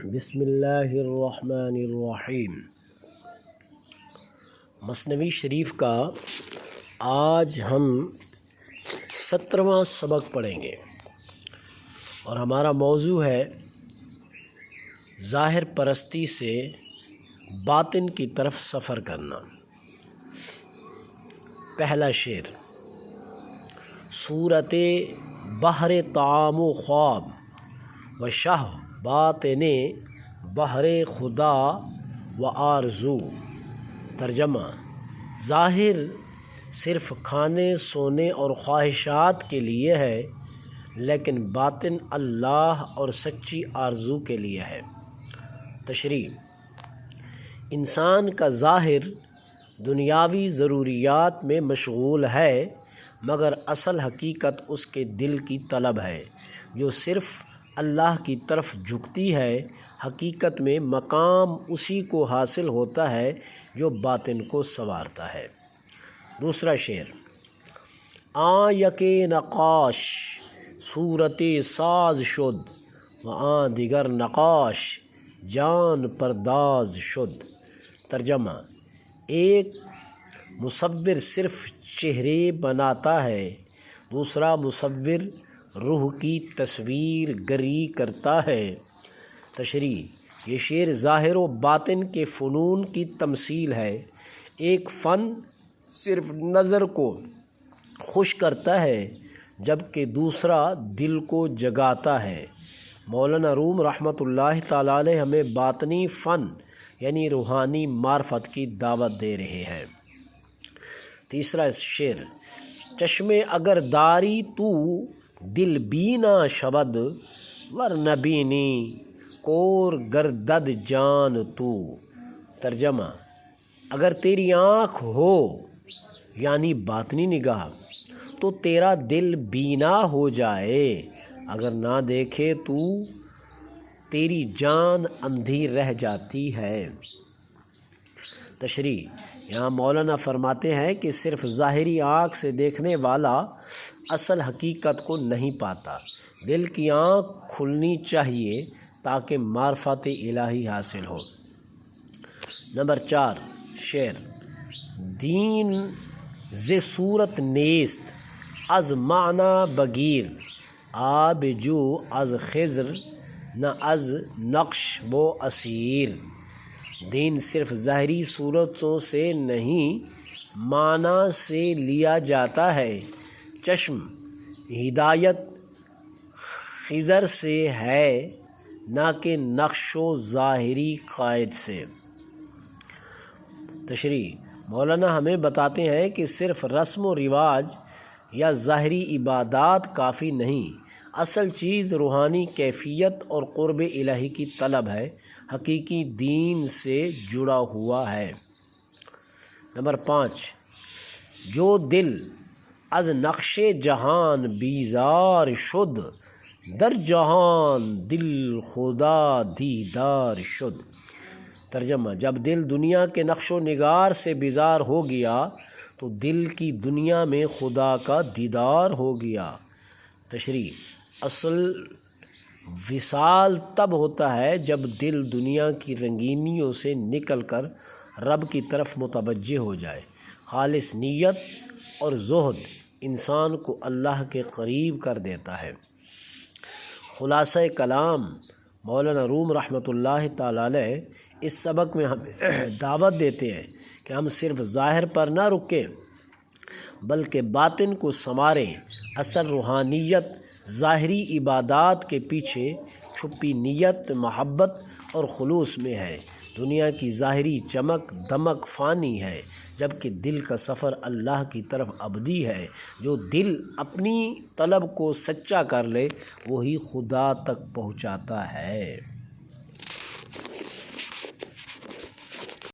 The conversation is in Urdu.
بسم اللہ الرحمن الرحیم۔ مثنوی شریف کا آج ہم 17واں سبق پڑھیں گے اور ہمارا موضوع ہے ظاہر پرستی سے باطن کی طرف سفر کرنا۔ پہلا شعر: صورت بحر طعام و خواب و شہ باطن بحر خدا و آرزو۔ ترجمہ: ظاہر صرف کھانے سونے اور خواہشات کے لیے ہے، لیکن باطن اللہ اور سچی آرزو کے لیے ہے۔ تشریح: انسان کا ظاہر دنیاوی ضروریات میں مشغول ہے، مگر اصل حقیقت اس کے دل کی طلب ہے جو صرف اللہ کی طرف جھکتی ہے۔ حقیقت میں مقام اسی کو حاصل ہوتا ہے جو باطن کو سنوارتا ہے۔ دوسرا شعر: آں یک نقاش صورت ساز شد و آں دیگر نقاش جان پرداز شد۔ ترجمہ: ایک مصور صرف چہرے بناتا ہے، دوسرا مصور روح کی تصویر گری کرتا ہے۔ تشریح: یہ شعر ظاہر و باطن کے فنون کی تمثیل ہے۔ ایک فن صرف نظر کو خوش کرتا ہے، جبکہ دوسرا دل کو جگاتا ہے۔ مولانا روم رحمۃ اللہ تعالیٰ علیہ ہمیں باطنی فن یعنی روحانی معرفت کی دعوت دے رہے ہیں۔ تیسرا شعر: چشم اگر داری تو دل بینا شود ور نبینی کور گردد جان تو۔ ترجمہ: اگر تیری آنکھ ہو یعنی باطنی نگاہ تو تیرا دل بینا ہو جائے، اگر نہ دیکھے تو تیری جان اندھی رہ جاتی ہے۔ تشریح: یہاں مولانا فرماتے ہیں کہ صرف ظاہری آنکھ سے دیکھنے والا اصل حقیقت کو نہیں پاتا، دل کی آنکھ کھلنی چاہیے تاکہ معرفت الہی حاصل ہو۔ نمبر 4 شعر: دین ز صورت نیست از معنی بگیر، آب جو از خضر نہ از نقش و اسیر۔ دین صرف ظاہری صورتوں سے نہیں، معنی سے لیا جاتا ہے۔ چشم ہدایت خضر سے ہے، نہ کہ نقش و ظاہری قائد سے۔ تشریح: مولانا ہمیں بتاتے ہیں کہ صرف رسم و رواج یا ظاہری عبادات کافی نہیں، اصل چیز روحانی کیفیت اور قرب الہی کی طلب ہے، حقیقی دین سے جڑا ہوا ہے۔ نمبر 5 جو دل از نقش جہان بیزار شد، در جہان دل خدا دیدار شد۔ ترجمہ: جب دل دنیا کے نقش و نگار سے بیزار ہو گیا تو دل کی دنیا میں خدا کا دیدار ہو گیا۔ تشریح: اصل وصال تب ہوتا ہے جب دل دنیا کی رنگینیوں سے نکل کر رب کی طرف متوجہ ہو جائے۔ خالص نیت اور زہد انسان کو اللہ کے قریب کر دیتا ہے۔ خلاصہ کلام: مولانا روم رحمۃ اللہ تعالیٰ علیہ اس سبق میں ہمیں دعوت دیتے ہیں کہ ہم صرف ظاہر پر نہ رکیں بلکہ باطن کو سنواریں۔ اصل روحانیت ظاہری عبادات کے پیچھے چھپی نیت، محبت اور خلوص میں ہے۔ دنیا کی ظاہری چمک دمک فانی ہے، جبکہ دل کا سفر اللہ کی طرف ابدی ہے۔ جو دل اپنی طلب کو سچا کر لے وہی خدا تک پہنچاتا ہے۔